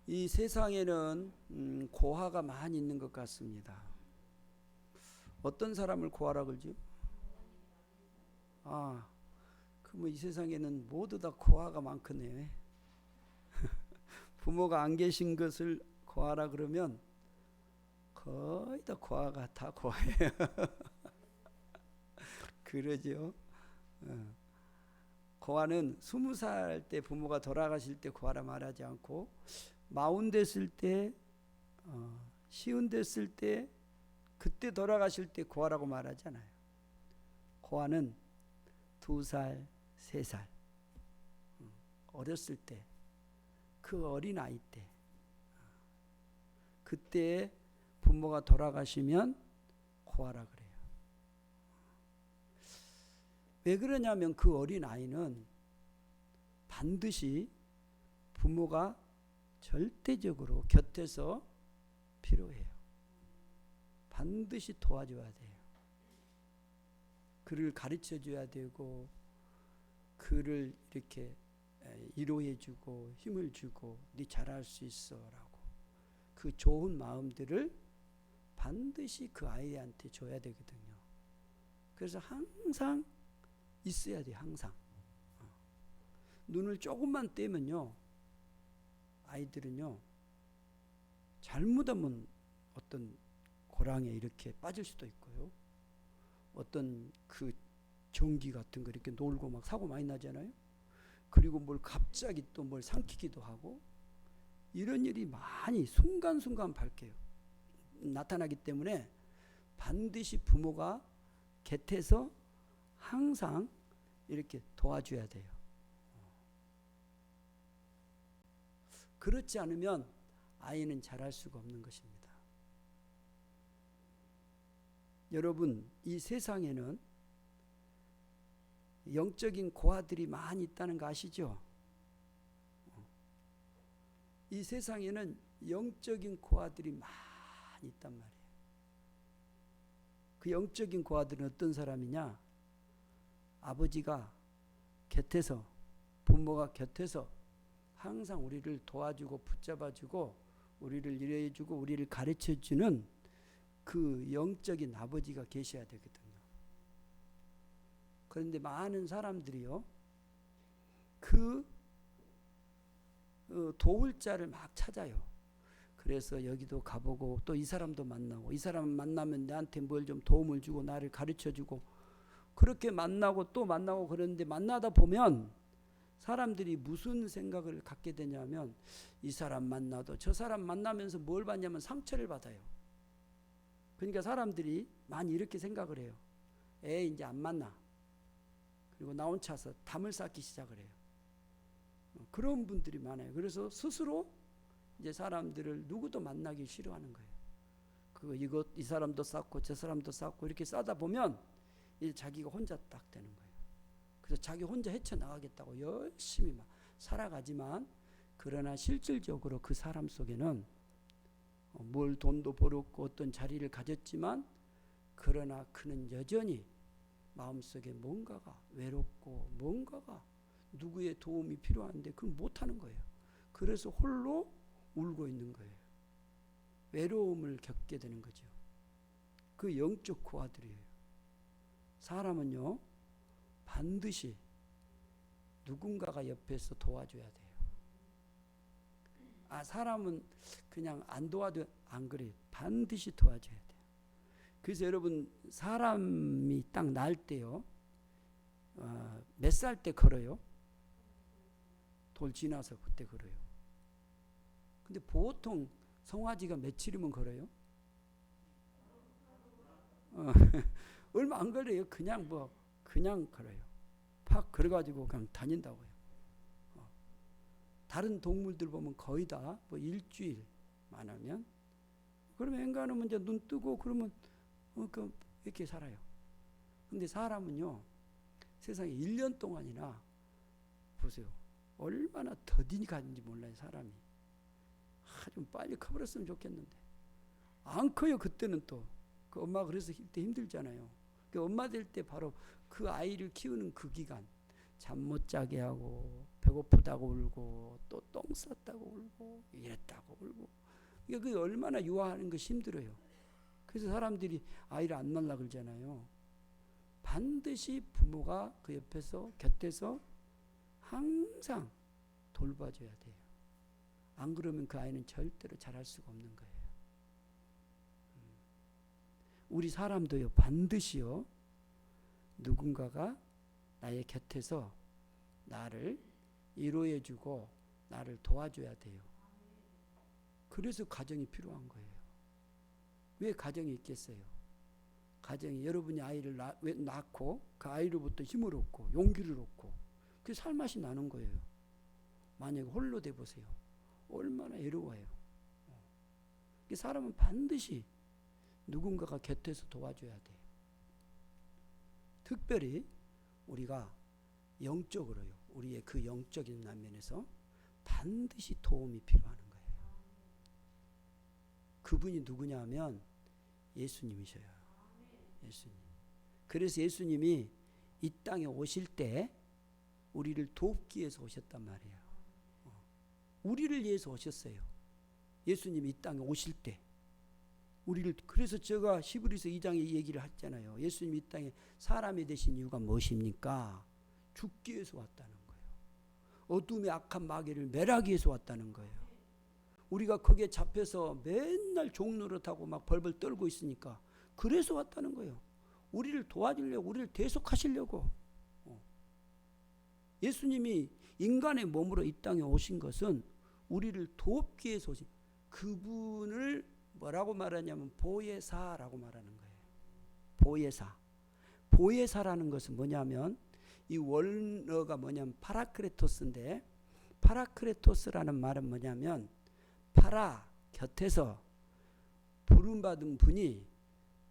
이 세상에는 고아가 많이 있는 것 같습니다. 어떤 사람을 고아라 그러죠? 그러면 이 세상에는 모두 다 고아가 많겠네요. 부모가 안 계신 것을 고아라 그러면 거의 다 고아가 다 고아예요. 그러죠. 고아는 20살 때 부모가 돌아가실 때 고아라 말하지 않고 마흔 됐을 때, 시운 됐을 때, 그때 돌아가실 때 고아라고 말하잖아요. 고아는 2살, 3살 어렸을 때, 그 어린 아이 때, 그때 부모가 돌아가시면 고아라 그래요. 왜 그러냐면 그 어린 아이는 반드시 부모가 절대적으로 곁에서 필요해요. 반드시 도와줘야 돼요. 그를 가르쳐 줘야 되고, 그를 이렇게 위로해 주고 힘을 주고 네 잘할 수 있어 라고 그 좋은 마음들을 반드시 그 아이한테 줘야 되거든요. 그래서 항상 있어야 돼요. 항상. 눈을 조금만 떼면요, 아이들은요 잘못하면 어떤 고랑에 이렇게 빠질 수도 있고요, 어떤 그 전기 같은 거 이렇게 놀고 막 사고 많이 나잖아요. 그리고 뭘 갑자기 또 뭘 삼키기도 하고, 이런 일이 많이 순간순간 밝혀요. 나타나기 때문에 반드시 부모가 곁에서 항상 이렇게 도와줘야 돼요. 그렇지 않으면 아이는 잘할 수가 없는 것입니다. 여러분, 이 세상에는 영적인 고아들이 많이 있다는 거 아시죠? 이 세상에는 영적인 고아들이 많이 있단 말이에요. 그 영적인 고아들은 어떤 사람이냐? 아버지가 곁에서, 부모가 곁에서 항상 우리를 도와주고 붙잡아주고 우리를 이해해주고 우리를 가르쳐주는 그 영적인 아버지가 계셔야 되거든요. 그런데 많은 사람들이요, 그 도울 자를 막 찾아요. 그래서 여기도 가보고 또 이 사람도 만나고, 이 사람 만나면 나한테 뭘 좀 도움을 주고 나를 가르쳐주고, 그렇게 만나고 또 만나고 그러는데, 만나다 보면 사람들이 무슨 생각을 갖게 되냐면, 이 사람 만나도 저 사람 만나면서 뭘 받냐면 상처를 받아요. 그러니까 사람들이 많이 이렇게 생각을 해요. 이제 안 만나. 그리고 나 혼자서 담을 쌓기 시작을 해요. 그런 분들이 많아요. 그래서 스스로 이제 사람들을 누구도 만나기 싫어하는 거예요. 이 사람도 쌓고 저 사람도 쌓고 이렇게 쌓다 보면 이제 자기가 혼자 딱 되는 거예요. 그래서 자기 혼자 헤쳐나가겠다고 열심히 막 살아가지만, 그러나 실질적으로 그 사람 속에는 뭘 돈도 벌었고 어떤 자리를 가졌지만, 그러나 그는 여전히 마음속에 뭔가가 외롭고 뭔가가 누구의 도움이 필요한데 그걸 못하는 거예요. 그래서 홀로 울고 있는 거예요. 외로움을 겪게 되는 거죠. 그 영적 고아들이에요. 사람은요 반드시 누군가가 옆에서 도와줘야 돼요. 사람은 그냥 안 도와도 안 그래요. 반드시 도와줘야 돼요. 그래서 여러분, 사람이 딱 날 때요, 몇 살 때 걸어요? 돌 지나서 그때 걸어요. 근데 보통 송아지가 며칠이면 걸어요? 얼마 안 걸려요. 그냥 걸어요. 팍 걸어가지고 그냥 다닌다고요. 다른 동물들 보면 거의 다 일주일만 하면, 그러면 엔간하면 이제 눈 뜨고 그러면 이렇게 살아요. 근데 사람은요, 세상에 1년 동안이나 보세요. 얼마나 더디니 가는지 몰라요, 사람이. 좀 빨리 커버렸으면 좋겠는데. 안 커요, 그때는 또. 그 엄마가 그래서 그때 힘들잖아요. 그 엄마 될 때 바로 그 아이를 키우는 그 기간, 잠 못 자게 하고, 배고프다고 울고, 또 똥 쌌다고 울고 이랬다고 울고. 이게 그게 얼마나 유아하는 것이 힘들어요. 그래서 사람들이 아이를 안 낳으려고 그러잖아요. 반드시 부모가 그 옆에서 곁에서 항상 돌봐줘야 돼요. 안 그러면 그 아이는 절대로 자랄 수가 없는 거예요. 우리 사람도요, 반드시요, 누군가가 나의 곁에서 나를 위로해주고 나를 도와줘야 돼요. 그래서 가정이 필요한 거예요. 왜 가정이 있겠어요? 가정이 여러분이 아이를 낳고 그 아이로부터 힘을 얻고 용기를 얻고 그 살맛이 나는 거예요. 만약에 홀로 돼 보세요. 얼마나 외로워요. 사람은 반드시 누군가가 곁에서 도와줘야 돼요. 특별히 우리가 영적으로요, 우리의 그 영적인 면에서 반드시 도움이 필요한 거예요. 그분이 누구냐 하면 예수님이셔요. 예수님. 그래서 예수님이 이 땅에 오실 때 우리를 돕기 위해서 오셨단 말이에요. 우리를 위해서 오셨어요. 예수님이 이 땅에 오실 때 우리를, 그래서 제가 히브리서 2장에 이 얘기를 했잖아요. 예수님이 이 땅에 사람이 되신 이유가 무엇입니까? 죽기 위해서 왔다는 거예요. 어둠의 악한 마귀를 멸하기 위해서 왔다는 거예요. 우리가 거기에 잡혀서 맨날 종노릇하고 막 벌벌 떨고 있으니까 그래서 왔다는 거예요. 우리를 도와주려고, 우리를 대속하시려고. 예수님이 인간의 몸으로 이 땅에 오신 것은 우리를 돕기 위해서 오신, 그분을 뭐라고 말하냐면 보혜사라고 말하는 거예요. 보혜사. 보혜사라는 것은 뭐냐면 이 원어가 뭐냐면 파라크레토스인데, 파라크레토스라는 말은 뭐냐면 파라, 곁에서 부름받은 분이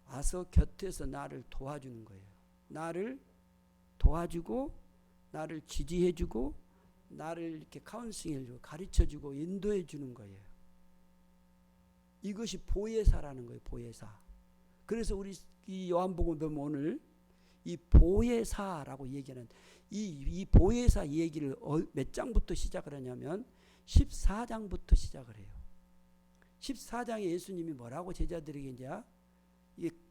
와서 곁에서 나를 도와주는 거예요. 나를 도와주고 나를 지지해주고 나를 이렇게 카운슬링해주고 가르쳐주고 인도해주는 거예요. 이것이 보혜사라는 거예요. 보혜사. 그래서 우리 이 요한복음 보면 오늘 이 보혜사라고 얘기하는 이 보혜사 얘기를 몇 장부터 시작을 하냐면 14장부터 시작을 해요. 14장에 예수님이 뭐라고 제자들에게 이제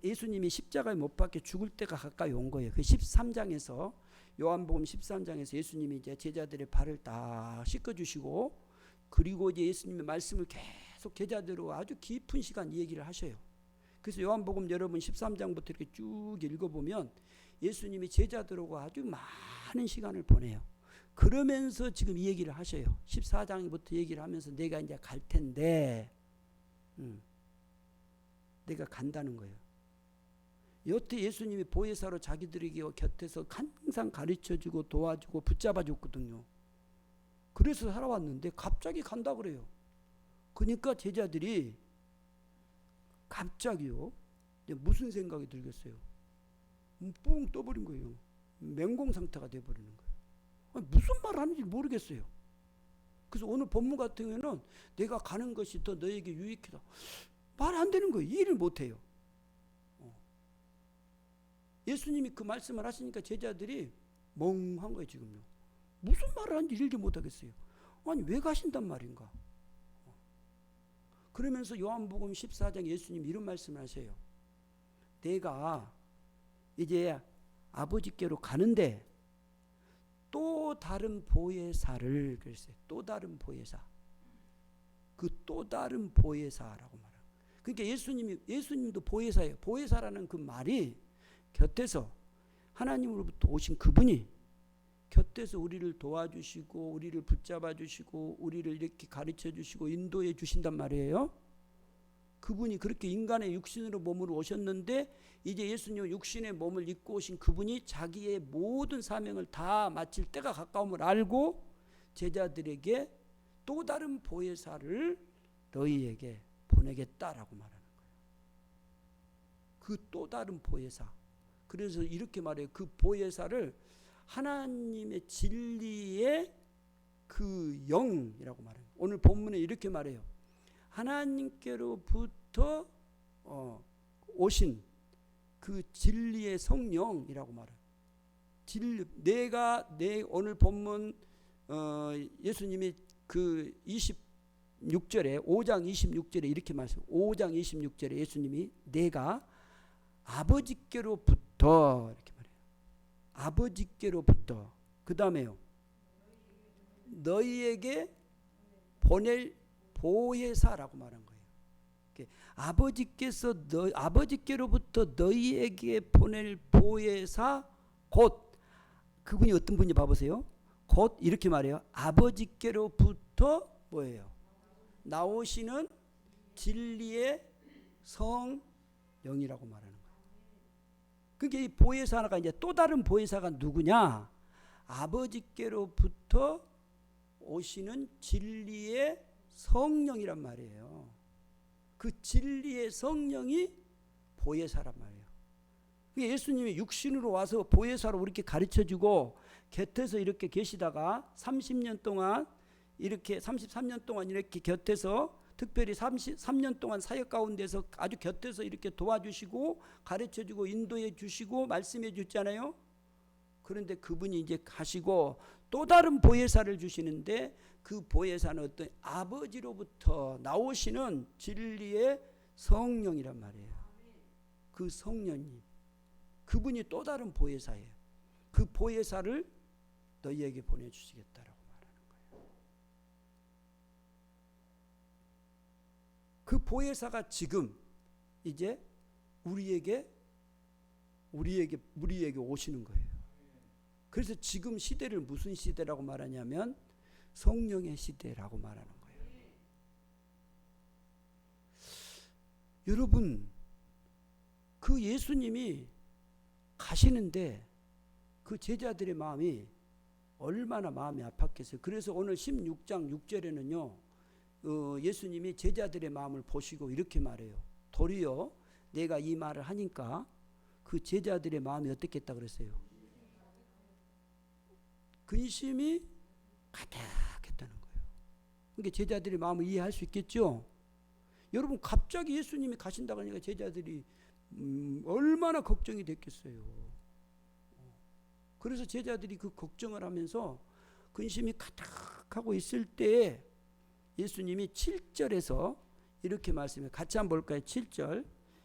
예수님이 십자가에 못 박혀 죽을 때가 가까이 온 거예요. 그 13장에서 요한복음 13장에서 예수님이 이제 제자들의 발을 다 씻어주시고, 그리고 이제 예수님의 말씀을 계속 제자들로 아주 깊은 시간 얘기를 하셔요. 그래서 요한복음 여러분 13장부터 이렇게 쭉 읽어보면 예수님이 제자들하고 아주 많은 시간을 보내요. 그러면서 지금 이 얘기를 하셔요. 14장부터 얘기를 하면서 내가 이제 갈 텐데, 내가 간다는 거예요. 여태 예수님이 보혜사로 자기들에게 곁에서 항상 가르쳐주고 도와주고 붙잡아줬거든요. 그래서 살아왔는데 갑자기 간다 그래요. 그러니까 제자들이 갑자기요, 무슨 생각이 들겠어요? 뿡 떠버린 거예요. 맹공 상태가 돼버리는 거예요. 아니, 무슨 말 하는지 모르겠어요. 그래서 오늘 본문 같은 경우에는 내가 가는 것이 더 너에게 유익하다. 말 안 되는 거예요. 이해를 못해요. 예수님이 그 말씀을 하시니까 제자들이 멍한 거예요. 지금요. 무슨 말을 하는지 읽지 못하겠어요. 아니 왜 가신단 말인가. 그러면서 요한복음 14장 예수님이 이런 말씀을 하세요. 내가 이제 아버지께로 가는데 또 다른 보혜사를, 그랬어요. 또 다른 보혜사. 그 또 다른 보혜사라고 말해요. 그러니까 예수님도 보혜사예요. 보혜사라는 그 말이 곁에서 하나님으로부터 오신 그분이 곁에서 우리를 도와주시고 우리를 붙잡아 주시고 우리를 이렇게 가르쳐 주시고 인도해 주신단 말이에요. 그분이 그렇게 인간의 육신으로 몸으로 오셨는데 이제 예수님 육신의 몸을 입고 오신 그분이 자기의 모든 사명을 다 마칠 때가 가까움을 알고 제자들에게 또 다른 보혜사를 너희에게 보내겠다라고 말하는 거예요. 그 또 다른 보혜사. 그래서 이렇게 말해요. 그 보혜사를 하나님의 진리의 그 영이라고 말해요. 오늘 본문에 이렇게 말해요. 하나님께로부터 오신 그 진리의 성령이라고 말해요. 오늘 본문 예수님이 그 26절에 5장 26절에 이렇게 말씀. 5장 26절에 예수님이 내가 아버지께로부터 이렇게 말해요. 아버지께로부터. 그 다음에요. 너희에게 보낼 보혜사라고 말한 거예요. 아버지께로부터 너희에게 보낼 보혜사 곧 그분이 어떤 분인지 봐보세요. 곧 이렇게 말해요. 아버지께로부터 뭐예요? 나오시는 진리의 성령이라고 말하는 거예요. 그러니까 이 보혜사가 이제 또 다른 보혜사가 누구냐? 아버지께로부터 오시는 진리의 성령이란 말이에요. 그 진리의 성령이 보혜사란 말이에요. 예수님이 육신으로 와서 보혜사로 이렇게 가르쳐주고 곁에서 이렇게 계시다가 30년 동안 이렇게 33년 동안 이렇게 곁에서 특별히 33년 동안 사역 가운데서 아주 곁에서 이렇게 도와주시고 가르쳐주고 인도해 주시고 말씀해 주잖아요. 그런데 그분이 이제 가시고 또 다른 보혜사를 주시는데 그 보혜사는 어떤 아버지로부터 나오시는 진리의 성령이란 말이에요. 그 성령님, 그분이 또 다른 보혜사예요. 그 보혜사를 너희에게 보내주시겠다라고 말하는 거예요. 그 보혜사가 지금 이제 우리에게 오시는 거예요. 그래서 지금 시대를 무슨 시대라고 말하냐면 성령의 시대라고 말하는 거예요. 여러분, 그 예수님이 가시는데 그 제자들의 마음이 얼마나 마음이 아팠겠어요. 그래서 오늘 16장 6절에는요, 예수님이 제자들의 마음을 보시고 이렇게 말해요. 도리어 내가 이 말을 하니까 그 제자들의 마음이 어떻겠다 그랬어요. 근심이 가득했다는 거예요. 그러니까 제자들의 마음을 이해할 수 있겠죠. 여러분, 갑자기 예수님이 가신다고 하니까 제자들이 얼마나 걱정이 됐겠어요. 그래서 제자들이 그 걱정을 하면서 근심이 가득하고 있을 때 예수님이 7절에서 이렇게 말씀해요. 같이 한번 볼까요? 7절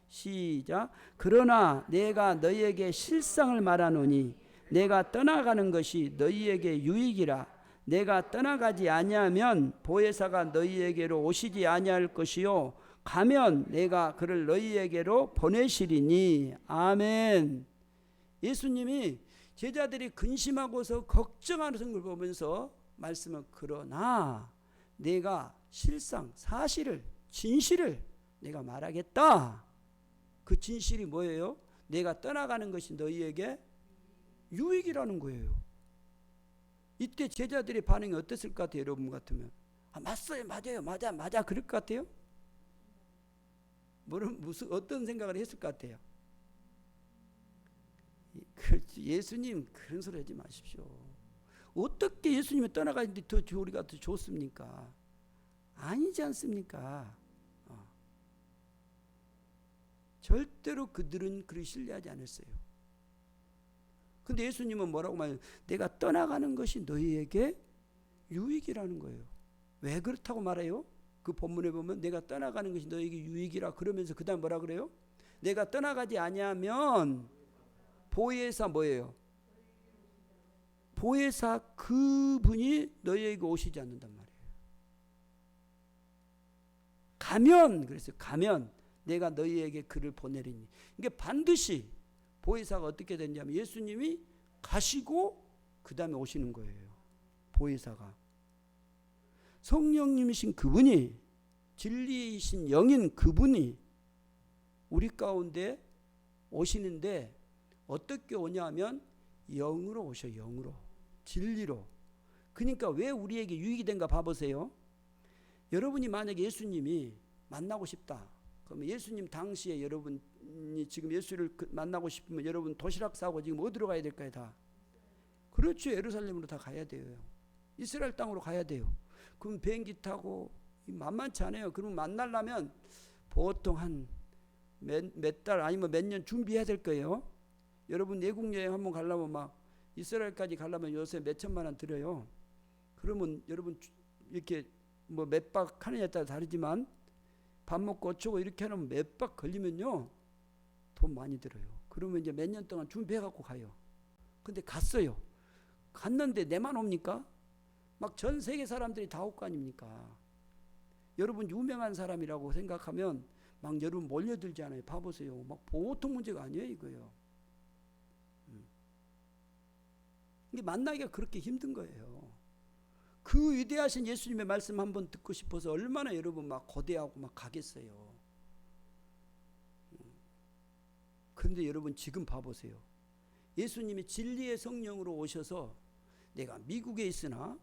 시작. 그러나 내가 너희에게 실상을 말하노니 내가 떠나가는 것이 너희에게 유익이라. 내가 떠나가지 아니하면 보혜사가 너희에게로 오시지 아니할 것이요 가면 내가 그를 너희에게로 보내시리니. 아멘. 예수님이 제자들이 근심하고서 걱정하는 걸 보면서 말씀은 그러나 내가 실상 사실을 진실을 내가 말하겠다. 그 진실이 뭐예요? 내가 떠나가는 것이 너희에게 유익이라는 거예요. 이때 제자들의 반응이 어땠을 것 같아요? 여러분 같으면 맞어요, 맞아요, 맞아 그럴 것 같아요? 무슨 어떤 생각을 했을 것 같아요? 예수님 그런 소리 하지 마십시오. 어떻게 예수님이 떠나가는데 더 우리가 더 좋습니까? 아니지 않습니까? 절대로 그들은 그를 신뢰하지 않았어요. 근데 예수님은 뭐라고 말해요? 내가 떠나가는 것이 너희에게 유익이라는 거예요. 왜 그렇다고 말해요? 그 본문에 보면 내가 떠나가는 것이 너희에게 유익이라 그러면서 그 다음 뭐라 그래요? 내가 떠나가지 아니하면 보혜사 뭐예요? 보혜사 그분이 너희에게 오시지 않는단 말이에요. 가면, 그래서 가면 내가 너희에게 그를 보내리니. 이게 반드시 보혜사가 어떻게 되냐면 예수님이 가시고 그 다음에 오시는 거예요. 보혜사가 성령님이신 그분이, 진리이신 영인 그분이 우리 가운데 오시는데 어떻게 오냐면 영으로 오셔요. 영으로, 진리로. 그러니까 왜 우리에게 유익이 된가 봐보세요. 여러분이 만약에 예수님이 만나고 싶다 그러면 예수님 당시에 여러분이 지금 예수를 만나고 싶으면 여러분 도시락 싸고 지금 어디로 가야 될까요? 다 그렇죠. 예루살렘으로 다 가야 돼요. 이스라엘 땅으로 가야 돼요. 그럼 비행기 타고 만만치 않아요. 그러면 만나려면 보통 한 몇 달 아니면 몇 년 준비해야 될 거예요. 여러분 외국 여행 한번 가려면 막 이스라엘까지 가려면 요새 몇 천만 원 들어요. 그러면 여러분 이렇게 뭐 몇 박 하느냐에 따라 다르지만 밥 먹고 어쩌고 이렇게 하면 몇 박 걸리면요 돈 많이 들어요. 그러면 이제 몇 년 동안 준비해 갖고 가요. 근데 갔어요. 갔는데 내만 옵니까? 막 전 세계 사람들이 다 올 거 아닙니까? 여러분 유명한 사람이라고 생각하면 막 여러분 몰려들지 않아요. 봐보세요. 막 보통 문제가 아니에요 이거예요. 이게 만나기가 그렇게 힘든 거예요. 그 위대하신 예수님의 말씀 한번 듣고 싶어서 얼마나 여러분 막 고대하고 막 가겠어요. 그런데 여러분 지금 봐보세요. 예수님이 진리의 성령으로 오셔서 내가 미국에 있으나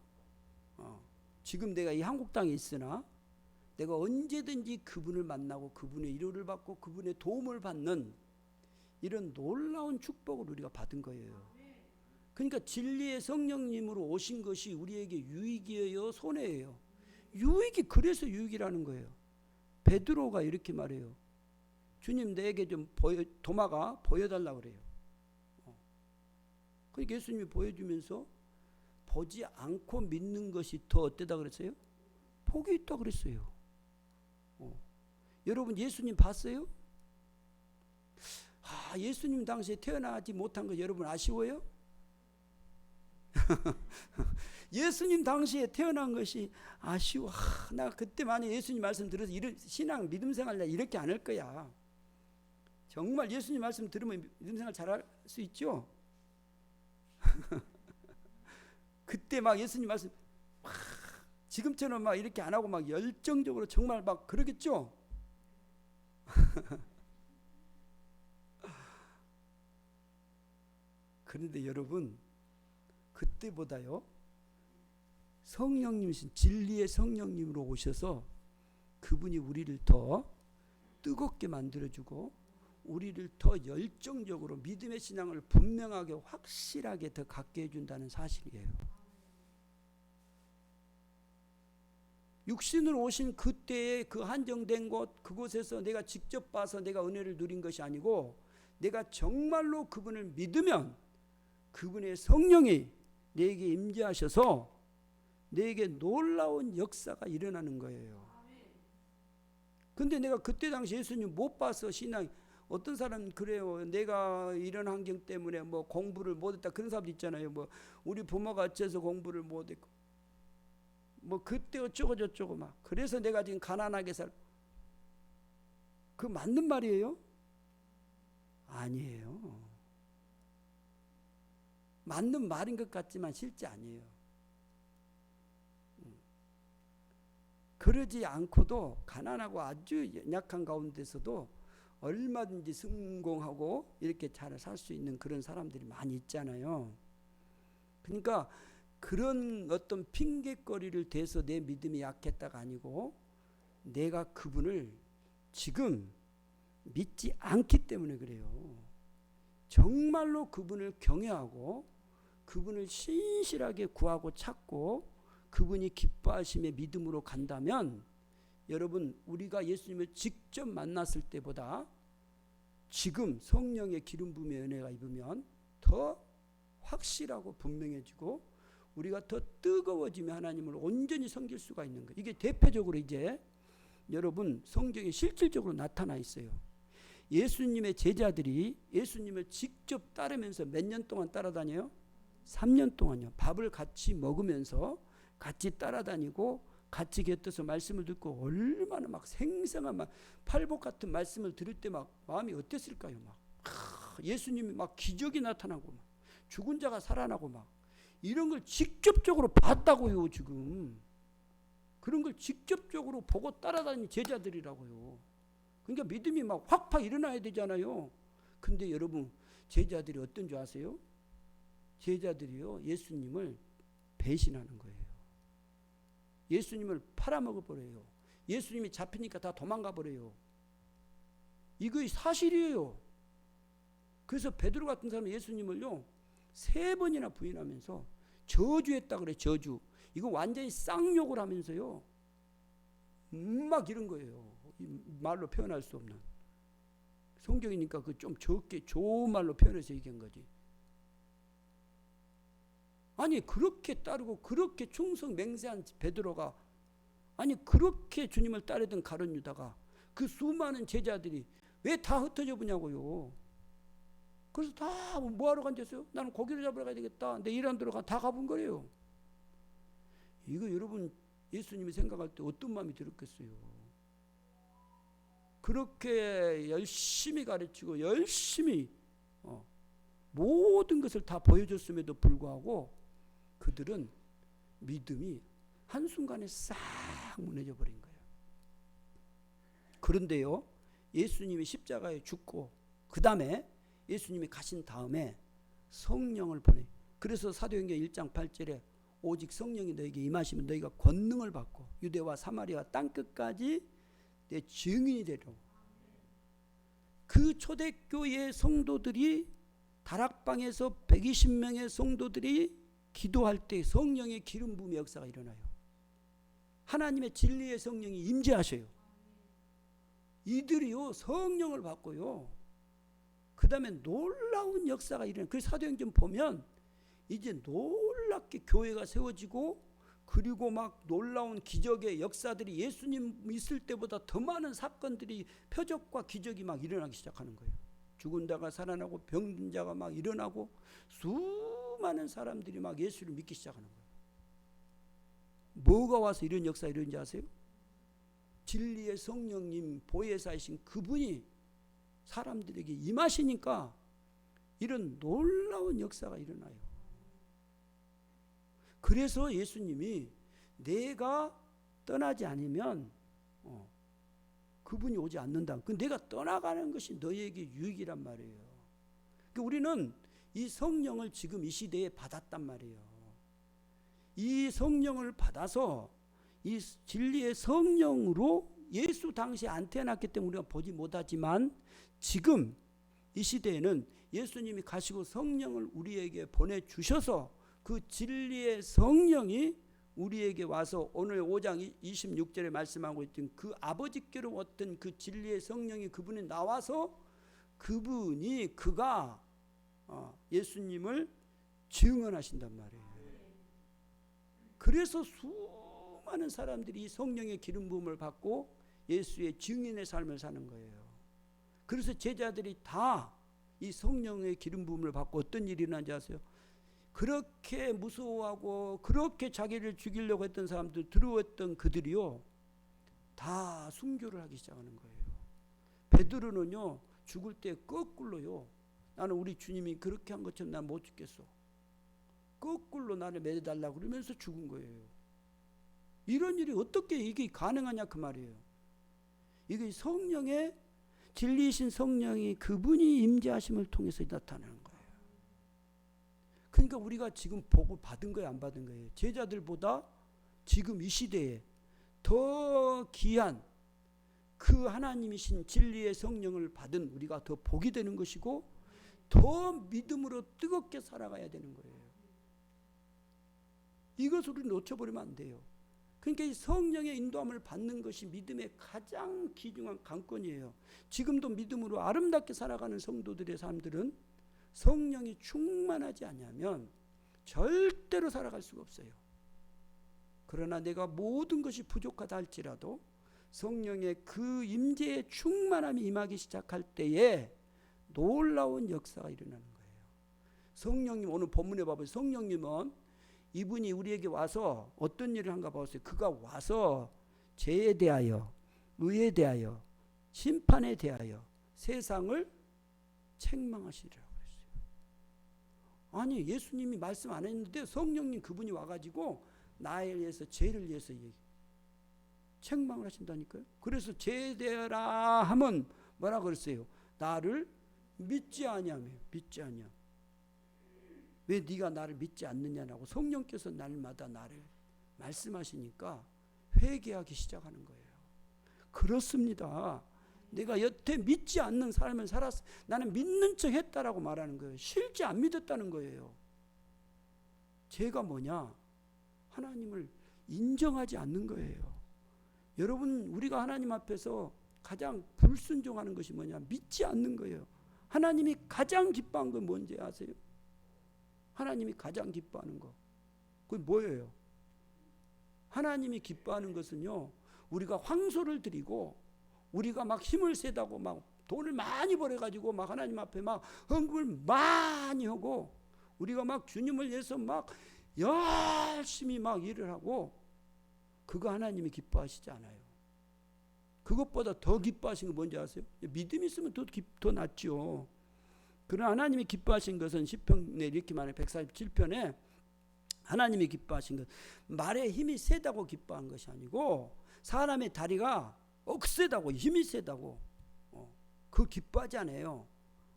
지금 내가 이 한국 땅에 있으나 내가 언제든지 그분을 만나고 그분의 위로를 받고 그분의 도움을 받는 이런 놀라운 축복을 우리가 받은 거예요. 그러니까 진리의 성령님으로 오신 것이 우리에게 유익이에요, 손해예요? 유익이, 그래서 유익이라는 거예요. 베드로가 이렇게 말해요. 주님 내게 좀 도마가 보여달라고 그래요. 그러니까 예수님이 보여주면서 보지 않고 믿는 것이 더 어때다 그랬어요? 복이 있다 그랬어요. 여러분 예수님 봤어요? 예수님 당시에 태어나지 못한 거 여러분 아쉬워요? 예수님 당시에 태어난 것이 아쉬워. 나 그때 만약 예수님 말씀 들어서 이런 신앙 믿음 생활 이렇게 안 할 거야. 정말 예수님 말씀 들으면 믿음 생활 잘할 수 있죠? 그때 막 예수님 말씀 지금처럼 막 이렇게 안 하고 막 열정적으로 정말 막 그러겠죠? 그런데 여러분 그때보다요 성령님이신 진리의 성령님으로 오셔서 그분이 우리를 더 뜨겁게 만들어주고 우리를 더 열정적으로 믿음의 신앙을 분명하게 확실하게 더 갖게 해준다는 사실이에요. 육신으로 오신 그때의 그 한정된 곳 그곳에서 내가 직접 봐서 내가 은혜를 누린 것이 아니고 내가 정말로 그분을 믿으면 그분의 성령이 내게 임재하셔서 내게 놀라운 역사가 일어나는 거예요. 근데 내가 그때 당시 예수님 못 봐서 신앙 어떤 사람은 그래요. 내가 이런 환경 때문에 뭐 공부를 못했다 그런 사람도 있잖아요. 뭐 우리 부모가 어째서 공부를 못했고 뭐 그때 어쩌고 저쩌고 막 그래서 내가 지금 가난하게 그 맞는 말이에요? 아니에요. 맞는 말인 것 같지만 실제 아니에요. 그러지 않고도 가난하고 아주 약한 가운데서도 얼마든지 성공하고 이렇게 잘 살 수 있는 그런 사람들이 많이 있잖아요. 그러니까 그런 어떤 핑계거리를 대서 내 믿음이 약했다가 아니고 내가 그분을 지금 믿지 않기 때문에 그래요. 정말로 그분을 경외하고 그분을 신실하게 구하고 찾고 그분이 기뻐하심의 믿음으로 간다면 여러분 우리가 예수님을 직접 만났을 때보다 지금 성령의 기름 부음의 은혜가 입으면 더 확실하고 분명해지고 우리가 더 뜨거워지며 하나님을 온전히 섬길 수가 있는 거예요. 이게 대표적으로 이제 여러분 성경에 실질적으로 나타나 있어요. 예수님의 제자들이 예수님을 직접 따르면서 몇 년 동안 따라다녀요? 3년 동안요. 밥을 같이 먹으면서 같이 따라다니고 같이 곁에서 말씀을 듣고 얼마나 막 생생한 막 팔복 같은 말씀을 들을 때 막 마음이 어땠을까요? 막 예수님이 막 기적이 나타나고 막 죽은 자가 살아나고 막 이런 걸 직접적으로 봤다고요. 지금 그런 걸 직접적으로 보고 따라다니는 제자들이라고요. 그러니까 믿음이 막 확 일어나야 되잖아요. 근데 여러분 제자들이 어떤 줄 아세요? 제자들이요 예수님을 배신하는 거예요. 예수님을 팔아먹어 버려요. 예수님이 잡히니까 다 도망가 버려요. 이거 사실이에요. 그래서 베드로 같은 사람은 예수님을요 3번이나 부인하면서 저주했다 그래. 저주. 이거 완전히 쌍욕을 하면서요 막 이런 거예요. 말로 표현할 수 없는. 성경이니까 그 좀 적게 좋은 말로 표현해서 얘기한 거지. 아니 그렇게 따르고 그렇게 충성 맹세한 베드로가, 아니 그렇게 주님을 따르던 가룟 유다가, 그 수많은 제자들이 왜 다 흩어져 보냐고요. 그래서 다 뭐하러 간댔어요? 나는 고기를 잡으러 가야 되겠다. 내 일 안 들어가. 다 가본 거래요. 이거 여러분 예수님이 생각할 때 어떤 마음이 들었겠어요? 그렇게 열심히 가르치고 열심히 모든 것을 다 보여줬음에도 불구하고 그들은 믿음이 한순간에 싹 무너져 버린 거예요. 그런데요, 예수님이 십자가에 죽고 그 다음에 예수님이 가신 다음에 성령을 보내. 그래서 사도행전 1장 8절에 오직 성령이 너에게 임하시면 너희가 권능을 받고 유대와 사마리아 땅끝까지 내 증인이 되리라고. 그 초대교회 성도들이 다락방에서 120명의 성도들이 기도할 때 성령의 기름 부음의 역사가 일어나요. 하나님의 진리의 성령이 임재하셔요. 이들이요 성령을 받고요, 그 다음에 놀라운 역사가 일어나요. 그래서 사도행전 보면 이제 놀랍게 교회가 세워지고, 그리고 막 놀라운 기적의 역사들이 예수님 있을 때보다 더 많은 사건들이, 표적과 기적이 막 일어나기 시작하는 거예요. 죽은 자가 살아나고 병든 자가 막 일어나고 수많은 사람들이 막 예수를 믿기 시작하는 거예요. 뭐가 와서 이런 역사 이런지 아세요? 진리의 성령님 보혜사이신 그분이 사람들에게 임하시니까 이런 놀라운 역사가 일어나요. 그래서 예수님이 내가 떠나지 않으면 그분이 오지 않는다. 그 내가 떠나가는 것이 너희에게 유익이란 말이에요. 그러니까 우리는 이 성령을 지금 이 시대에 받았단 말이에요. 이 성령을 받아서 이 진리의 성령으로 예수 당시에 안 태어났기 때문에 우리가 보지 못하지만, 지금 이 시대에는 예수님이 가시고 성령을 우리에게 보내주셔서 그 진리의 성령이 우리에게 와서 오늘 5장 26절에 말씀하고 있던 그 아버지께로 왔던 그 진리의 성령이 그분이 나와서 그가 예수님을 증언하신단 말이에요. 그래서 수많은 사람들이 이 성령의 기름 부음을 받고 예수의 증인의 삶을 사는 거예요. 그래서 제자들이 다 이 성령의 기름 부음을 받고 어떤 일이 일어난지 아세요? 그렇게 무서워하고 그렇게 자기를 죽이려고 했던 사람들, 두려워했던 그들이요 다 순교를 하기 시작하는 거예요. 베드로는요 죽을 때 거꾸로요, 나는 우리 주님이 그렇게 한 것처럼 난 못 죽겠어, 거꾸로 나를 매달라고 그러면서 죽은 거예요. 이런 일이 어떻게 이게 가능하냐 그 말이에요. 이게 성령의, 진리이신 성령이 그분이 임재하심을 통해서 나타나는 거예요. 그러니까 우리가 지금 보고 받은 거예요, 안 받은 거예요? 제자들보다 지금 이 시대에 더 귀한 그 하나님이신 진리의 성령을 받은 우리가 더 복이 되는 것이고, 더 믿음으로 뜨겁게 살아가야 되는 거예요. 이것을 우리 놓쳐버리면 안 돼요. 그러니까 이 성령의 인도함을 받는 것이 믿음의 가장 귀중한 관건이에요. 지금도 믿음으로 아름답게 살아가는 성도들의 삶들은 성령이 충만하지 않으면 절대로 살아갈 수가 없어요. 그러나 내가 모든 것이 부족하다 할지라도 성령의 그 임재의 충만함이 임하기 시작할 때에 놀라운 역사가 일어나는 거예요. 성령님, 오늘 본문에 봐보세요. 성령님은 이분이 우리에게 와서 어떤 일을 한가 보세요. 그가 와서 죄에 대하여, 의에 대하여, 심판에 대하여 세상을 책망하시리라고 그랬어요. 아니 예수님이 말씀 안 했는데 성령님 그분이 와가지고 나에 의해서, 죄를 위해서 책망을 하신다니까요. 그래서 죄에 대하라 하면 뭐라 그랬어요? 나를 믿지 아니하며, 믿지 아니하며. 왜 네가 나를 믿지 않느냐라고 성령께서 날마다 나를 말씀하시니까 회개하기 시작하는 거예요. 그렇습니다. 내가 여태 믿지 않는 삶을 살았어. 나는 믿는 척 했다라고 말하는 거예요. 실제 안 믿었다는 거예요. 죄가 뭐냐? 하나님을 인정하지 않는 거예요. 여러분, 우리가 하나님 앞에서 가장 불순종하는 것이 뭐냐? 믿지 않는 거예요. 하나님이 가장 기뻐한 건 뭔지 아세요? 하나님이 가장 기뻐하는 거, 그게 뭐예요? 하나님이 기뻐하는 것은요, 우리가 황소를 드리고 우리가 막 힘을 세다고 막 돈을 많이 벌어가지고 막 하나님 앞에 막 헌금을 많이 하고 우리가 막 주님을 위해서 막 열심히 막 일을 하고, 그거 하나님이 기뻐하시지 않아요. 그것보다 더 기뻐하신 건 뭔지 아세요? 믿음이 있으면 더 낫죠. 그러나 하나님이 기뻐하신 것은 시편에 이렇게 말해요. 147편에 하나님이 기뻐하신 것, 말에 힘이 세다고 기뻐한 것이 아니고 사람의 다리가 억세다고 힘이 세다고 그 기뻐하지 않아요.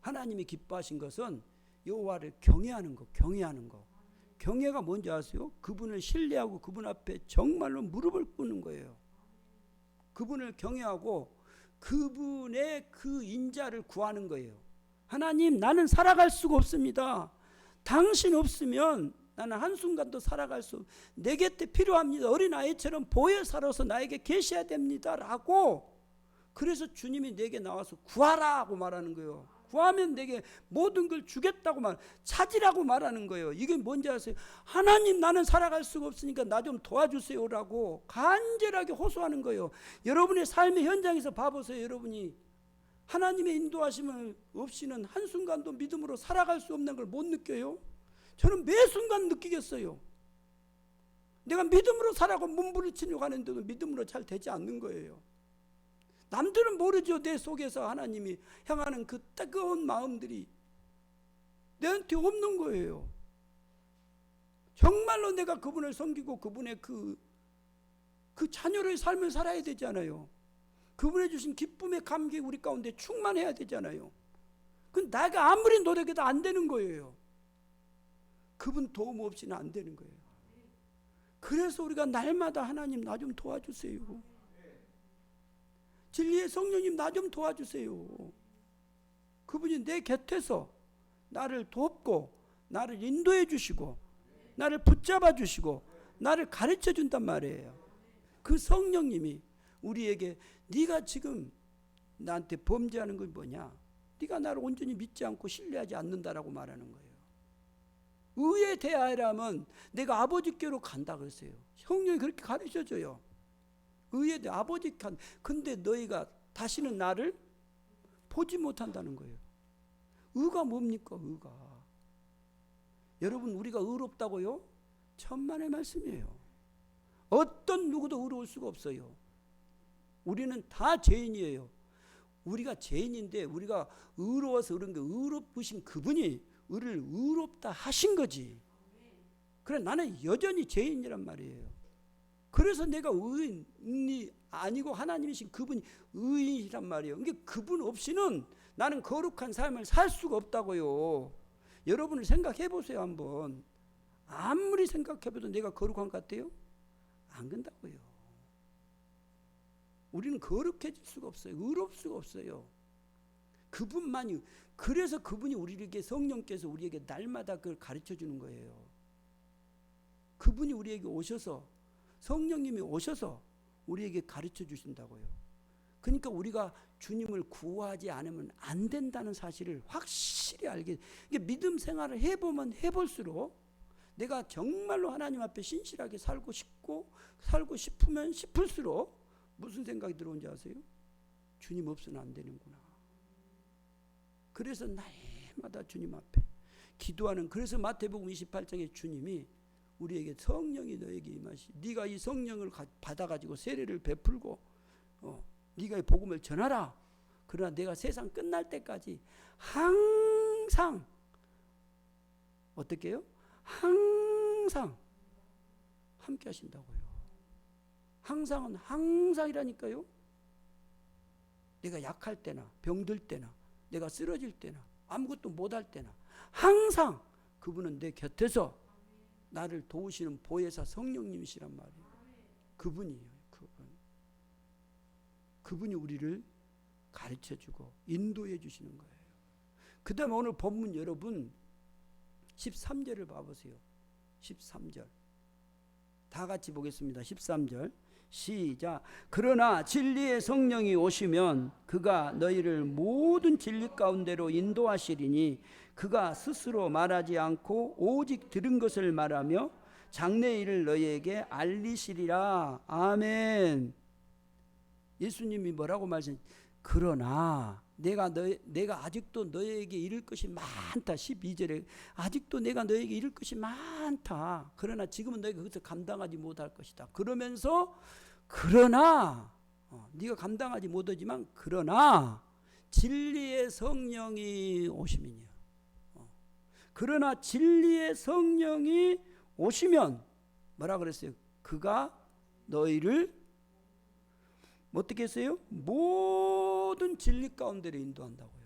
하나님이 기뻐하신 것은 여호와를 경외하는 거. 경외가 뭔지 아세요? 그분을 신뢰하고 그분 앞에 정말로 무릎을 꿇는 거예요. 그분을 경외하고 그분의 그 인자를 구하는 거예요. 하나님, 나는 살아갈 수가 없습니다. 당신 없으면 나는 한순간도 살아갈 수, 내 곁에 필요합니다. 어린아이처럼 보혜 살아서 나에게 계셔야 됩니다 라고. 그래서 주님이 내게 나와서 구하라고 말하는 거예요. 구하면 내게 모든 걸 주겠다고 찾으라고 말하는 거예요. 이게 뭔지 아세요? 하나님, 나는 살아갈 수가 없으니까 나 좀 도와주세요라고 간절하게 호소하는 거예요. 여러분의 삶의 현장에서 봐보세요. 여러분이 하나님의 인도하심을 없이는 한순간도 믿음으로 살아갈 수 없는 걸 못 느껴요? 저는 매 순간 느끼겠어요. 내가 믿음으로 살아가고 몸부림치려고 하는데도 믿음으로 잘 되지 않는 거예요. 남들은 모르죠. 내 속에서 하나님이 향하는 그 뜨거운 마음들이 내한테 없는 거예요. 정말로 내가 그분을 섬기고 그분의 그 자녀로의 삶을 살아야 되잖아요. 그분의 주신 기쁨의 감격이 우리 가운데 충만해야 되잖아요. 그 내가 아무리 노력해도 안 되는 거예요. 그분 도움 없이는 안 되는 거예요. 그래서 우리가 날마다 하나님, 나 좀 도와주세요. 진리의 성령님, 나 좀 도와주세요. 그분이 내 곁에서 나를 돕고 나를 인도해 주시고 나를 붙잡아 주시고 나를 가르쳐 준단 말이에요. 그 성령님이 우리에게, 네가 지금 나한테 범죄하는 건 뭐냐? 네가 나를 온전히 믿지 않고 신뢰하지 않는다라고 말하는 거예요. 의에 대하여라면 내가 아버지께로 간다 그랬어요. 성령이 그렇게 가르쳐줘요. 의에 대해 아버지 간. 근데 너희가 다시는 나를 보지 못한다는 거예요. 의가 뭡니까? 의가. 여러분, 우리가 의롭다고요? 천만의 말씀이에요. 어떤 누구도 의로울 수가 없어요. 우리는 다 죄인이에요. 우리가 죄인인데 우리가 의로워서 그런 게, 의롭으신 그분이 우리를 의롭다 하신 거지. 그래, 나는 여전히 죄인이란 말이에요. 그래서 내가 의인이 아니고 하나님이신 그분이 의인이란 말이에요. 그러니까 그분 없이는 나는 거룩한 삶을 살 수가 없다고요. 여러분을 생각해 보세요. 한번. 아무리 생각해봐도 내가 거룩한 것 같아요? 안 된다고요. 우리는 거룩해질 수가 없어요. 의롭을 수가 없어요. 그분만이. 그래서 그분이 우리에게, 성령께서 우리에게 날마다 그걸 가르쳐 주는 거예요. 그분이 우리에게 오셔서, 성령님이 오셔서 우리에게 가르쳐 주신다고요. 그러니까 우리가 주님을 구하지 않으면 안 된다는 사실을 확실히 알게. 믿음 생활을 해보면 해볼수록 내가 정말로 하나님 앞에 신실하게 살고 싶으면 싶을수록 무슨 생각이 들어온지 아세요? 주님 없으면 안 되는구나. 그래서 날마다 주님 앞에 기도하는. 그래서 마태복음 28장에 주님이 우리에게, 성령이 너에게 임하시, 네가 이 성령을 받아가지고 세례를 베풀고 네가 이 복음을 전하라. 그러나 내가 세상 끝날 때까지 항상 어떻게 해요? 항상 함께 하신다고요. 항상은 항상이라니까요. 내가 약할 때나 병들 때나 내가 쓰러질 때나 아무것도 못할 때나 항상 그분은 내 곁에서 나를 도우시는 보혜사 성령님이시란 말이에요. 그분이에요. 그분이 우리를 가르쳐주고 인도해 주시는 거예요. 그 다음에 오늘 본문 여러분 13절을 봐보세요. 13절 다 같이 보겠습니다. 13절 시작. 그러나 진리의 성령이 오시면 그가 너희를 모든 진리 가운데로 인도하시리니 그가 스스로 말하지 않고 오직 들은 것을 말하며 장래일을 너희에게 알리시리라. 아멘. 예수님이 뭐라고 말씀? 그러나 내가 아직도 너희에게 이룰 것이 많다. 12절에 아직도 내가 너희에게 이룰 것이 많다. 그러나 지금은 너희가 그것을 감당하지 못할 것이다. 그러면서 그러나 네가 감당하지 못하지만 그러나 진리의 성령이 오시면요. 그러나 진리의 성령이 오시면 뭐라 그랬어요? 그가 너희를 어떻게 했어요? 모든 진리 가운데로 인도한다고요.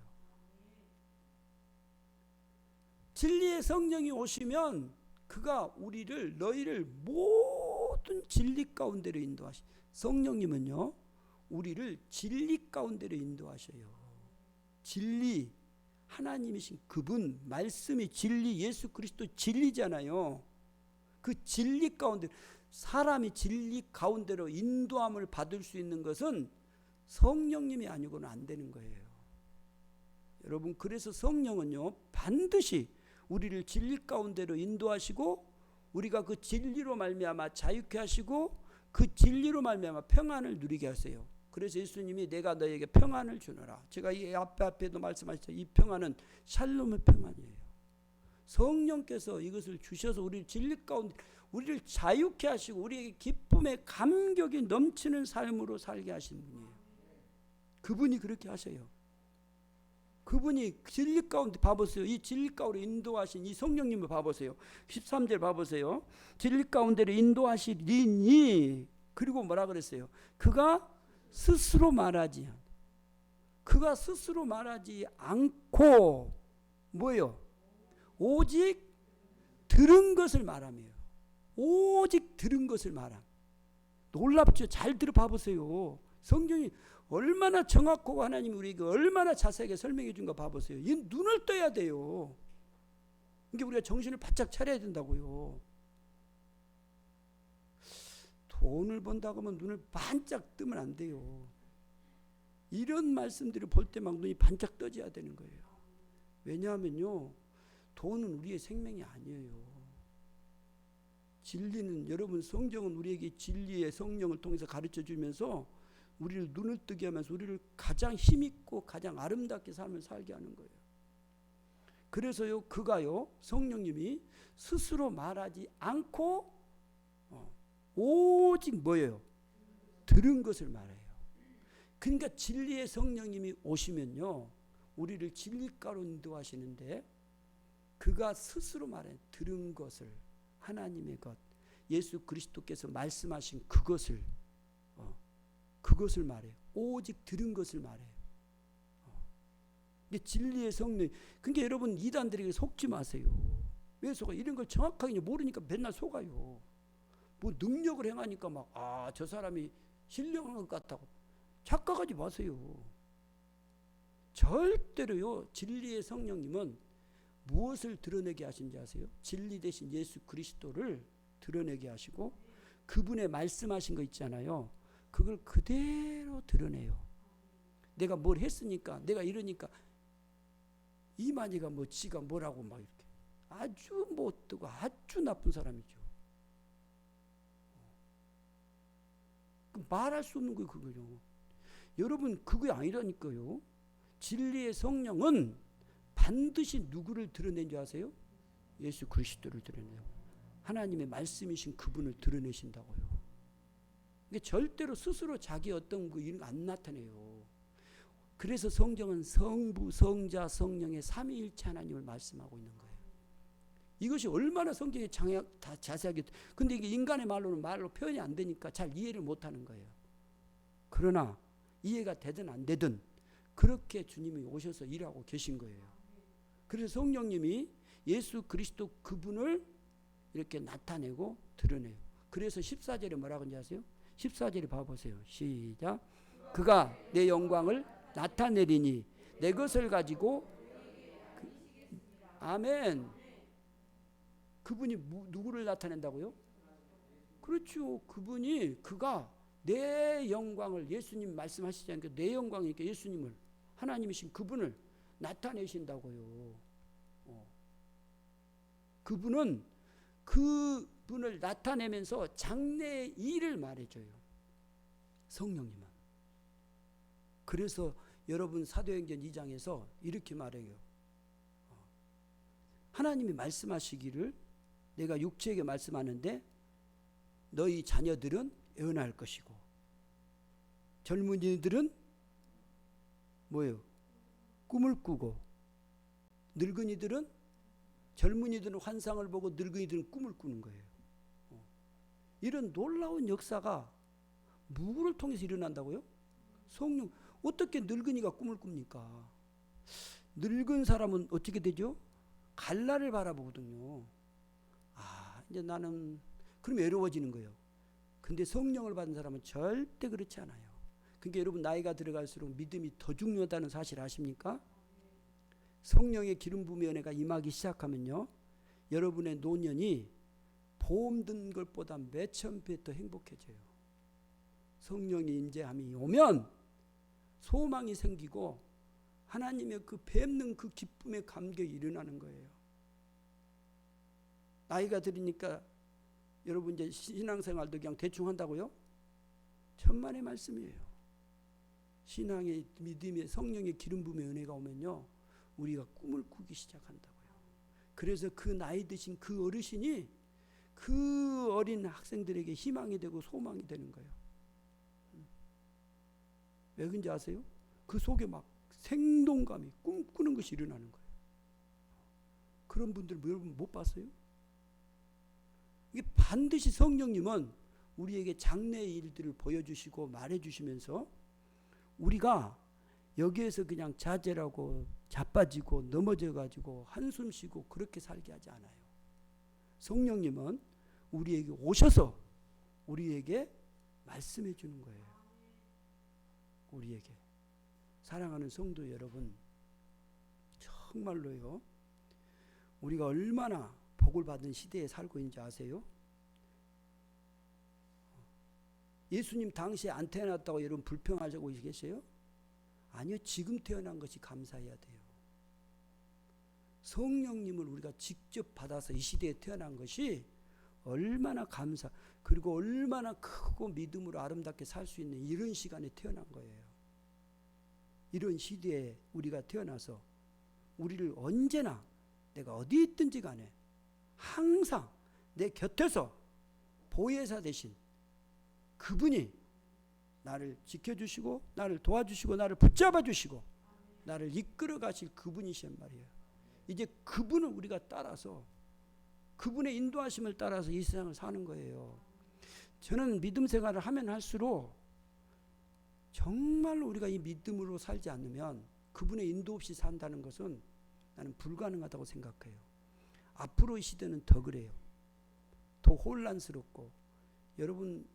진리의 성령이 오시면 그가 너희를 모든 진리 가운데로 인도하시. 성령님은요, 우리를 진리 가운데로 인도하셔요. 진리, 하나님이신 그분, 말씀이 진리, 예수 그리스도 진리잖아요. 그 진리 가운데, 사람이 진리 가운데로 인도함을 받을 수 있는 것은 성령님이 아니고는 안 되는 거예요. 여러분, 그래서 성령은요, 반드시 우리를 진리 가운데로 인도하시고 우리가 그 진리로 말미암아 자유케 하시고 그 진리로 말미암아 평안을 누리게 하세요. 그래서 예수님이 내가 너에게 평안을 주노라. 제가 이 앞에도 말씀하셨죠. 이 평안은 샬롬의 평안이에요. 성령께서 이것을 주셔서 우리를 진리 가운데 우리를 자유케 하시고 우리에게 기쁨의 감격이 넘치는 삶으로 살게 하신 분이에요. 그분이 그렇게 하셔요. 그분이 진리 가운데 봐보세요. 이 진리 가운데 인도하신 이 성령님을 봐보세요. 13절 봐보세요. 진리 가운데로 인도하시리니, 그리고 뭐라 그랬어요? 그가 스스로 말하지 않고 뭐요? 오직 들은 것을 말하며. 오직 들은 것을 말함. 놀랍죠? 잘 들어봐보세요. 성경이 얼마나 정확하고 하나님이 우리에게 얼마나 자세하게 설명해 준 거 봐보세요. 이 눈을 떠야 돼요. 그러니까 우리가 정신을 바짝 차려야 된다고요. 돈을 번다고 하면 눈을 반짝 뜨면 안 돼요. 이런 말씀들을 볼 때 막 눈이 반짝 떠져야 되는 거예요. 왜냐하면요, 돈은 우리의 생명이 아니에요. 진리는, 여러분, 성경은 우리에게 진리의 성령을 통해서 가르쳐 주면서 우리를 눈을 뜨게 하면서 우리를 가장 힘있고 가장 아름답게 삶을 살게 하는 거예요. 그래서요, 그가요, 성령님이 스스로 말하지 않고 오직 뭐예요? 들은 것을 말해요. 그러니까 진리의 성령님이 오시면요, 우리를 진리가로 인도하시는데 그가 스스로 말해 들은 것을, 하나님의 것, 예수 그리스도께서 말씀하신 그것을 말해요. 오직 들은 것을 말해요. 이게 진리의 성령. 그러니까 여러분, 이단들에게 속지 마세요. 왜 속아? 이런 걸 정확하게 모르니까 맨날 속아요. 뭐 능력을 행하니까 막 저 사람이 신령한 것 같다고 착각하지 마세요. 절대로요, 진리의 성령님은 무엇을 드러내게 하신지 아세요? 진리 대신 예수 그리스도를 드러내게 하시고 그분의 말씀하신 거 있잖아요. 그걸 그대로 드러내요. 내가 뭘 했으니까, 내가 이러니까 이만희가 뭐 지가 뭐라고 막 이렇게 아주 못되고 아주 나쁜 사람이죠. 말할 수 없는 거예요, 그거요. 여러분, 그게 아니라니까요. 진리의 성령은 반드시 누구를 드러낸 줄 아세요? 예수 그리스도를 드러내요. 하나님의 말씀이신 그분을 드러내신다고요. 이게 절대로 스스로 자기 어떤 거 이런 거 안 나타내요. 그래서 성경은 성부, 성자, 성령의 삼위일체 하나님을 말씀하고 있는 거예요. 이것이 얼마나 성경에 다 자세하게, 근데 이게 인간의 말로 표현이 안 되니까 잘 이해를 못 하는 거예요. 그러나 이해가 되든 안 되든 그렇게 주님이 오셔서 일하고 계신 거예요. 그래서 성령님이 예수 그리스도 그분을 이렇게 나타내고 드러내요. 그래서 14절에 뭐라고 하는지 아세요? 14절에 봐보세요. 시작. 그가 내 영광을 나타내리니 내 것을 가지고 아멘. 그분이 누구를 나타낸다고요? 그렇죠. 그가 내 영광을, 예수님 말씀하시지 않습니까? 내 영광이니까 예수님을, 하나님이신 그분을 나타내신다고요. 그분은 그 분을 나타내면서 장래의 일을 말해줘요. 성령님은. 그래서 여러분 사도행전 2장에서 이렇게 말해요. 하나님이 말씀하시기를 내가 육체에게 말씀하는데 너희 자녀들은 애언할 것이고 젊은이들은 뭐예요? 꿈을 꾸고 젊은이들은 환상을 보고 늙은이들은 꿈을 꾸는 거예요. 이런 놀라운 역사가 누구를 통해서 일어난다고요? 성령. 어떻게 늙은이가 꿈을 꿉니까? 늙은 사람은 어떻게 되죠? 갈날을 바라보거든요. 이제 나는 그럼 외로워지는 거예요. 근데 성령을 받은 사람은 절대 그렇지 않아요. 그러니까 여러분 나이가 들어갈수록 믿음이 더 중요하다는 사실 아십니까? 성령의 기름 부음의 은혜가 임하기 시작하면요, 여러분의 노년이 보험 든 것보다 몇천 배 더 행복해져요. 성령의 임재함이 오면 소망이 생기고 하나님의 그 뵙는 그 기쁨의 감격이 일어나는 거예요. 나이가 들으니까 여러분 이제 신앙생활도 그냥 대충 한다고요? 천만의 말씀이에요. 신앙의 믿음의 성령의 기름 부음의 은혜가 오면요, 우리가 꿈을 꾸기 시작한다고요. 그래서 그 나이 드신 그 어르신이 그 어린 학생들에게 희망이 되고 소망이 되는 거예요. 왜 그런지 아세요? 그 속에 막 생동감이 꿈꾸는 것이 일어나는 거예요. 그런 분들 여러분 못 봤어요? 이게 반드시 성령님은 우리에게 장래의 일들을 보여주시고 말해주시면서 우리가 여기에서 그냥 자제라고 자빠지고 넘어져가지고 한숨 쉬고 그렇게 살게 하지 않아요. 성령님은 우리에게 오셔서 우리에게 말씀해 주는 거예요. 우리에게. 사랑하는 성도 여러분, 정말로요, 우리가 얼마나 복을 받은 시대에 살고 있는지 아세요? 예수님 당시에 안 태어났다고 여러분 불평하시고 계세요? 아니요, 지금 태어난 것이 감사해야 돼요. 성령님을 우리가 직접 받아서 이 시대에 태어난 것이 얼마나 감사, 그리고 얼마나 크고 믿음으로 아름답게 살 수 있는 이런 시간에 태어난 거예요. 이런 시대에 우리가 태어나서 우리를 언제나 내가 어디 있든지 간에 항상 내 곁에서 보혜사 되신 그분이 나를 지켜주시고 나를 도와주시고 나를 붙잡아 주시고 나를 이끌어 가실 그분이란 말이에요. 이제 그분을 우리가 따라서 그분의 인도하심을 따라서 이 세상을 사는 거예요. 저는 믿음 생활을 하면 할수록 정말로 우리가 이 믿음으로 살지 않으면 그분의 인도 없이 산다는 것은 나는 불가능하다고 생각해요. 앞으로 이 시대는 더 그래요. 더 혼란스럽고 여러분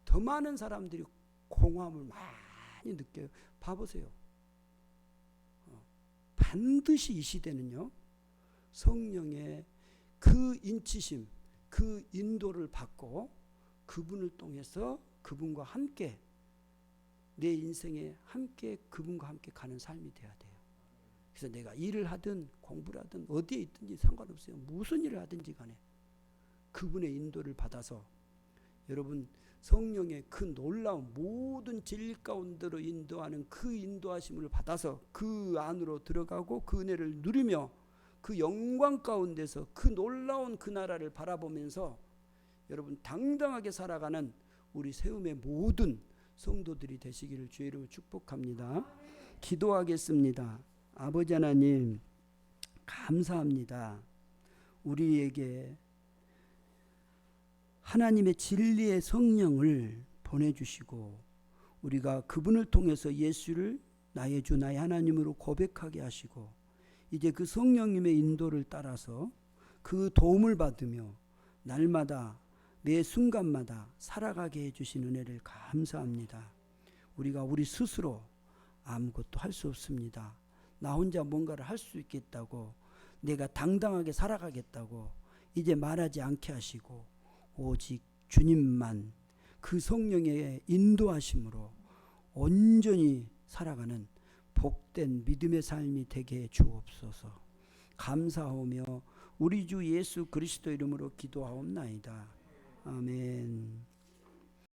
더 많은 사람들이 공허함을 많이 느껴요. 봐보세요. 반드시 이 시대는요, 성령의 그 인치심, 그 인도를 받고 그분을 통해서 그분과 함께 내 인생에 함께 그분과 함께 가는 삶이 돼야 돼요. 그래서 내가 일을 하든 공부를 하든 어디에 있든지 상관없어요. 무슨 일을 하든지 간에 그분의 인도를 받아서 여러분 성령의 그 놀라운 모든 진리 가운데로 인도하는 그 인도하심을 받아서 그 안으로 들어가고 그 은혜를 누리며 그 영광 가운데서 그 놀라운 그 나라를 바라보면서 여러분 당당하게 살아가는 우리 세움의 모든 성도들이 되시기를 주의 이름으로 축복합니다. 기도하겠습니다. 아버지 하나님 감사합니다. 우리에게 하나님의 진리의 성령을 보내주시고 우리가 그분을 통해서 예수를 나의 주 나의 하나님으로 고백하게 하시고 이제 그 성령님의 인도를 따라서 그 도움을 받으며 날마다 매 순간마다 살아가게 해주신 은혜를 감사합니다. 우리가 우리 스스로 아무것도 할 수 없습니다. 나 혼자 뭔가를 할 수 있겠다고 내가 당당하게 살아가겠다고 이제 말하지 않게 하시고 오직 주님만 그 성령의 인도하심으로 온전히 살아가는 복된 믿음의 삶이 되게 해 주옵소서. 감사하며 우리 주 예수 그리스도 이름으로 기도하옵나이다. 아멘.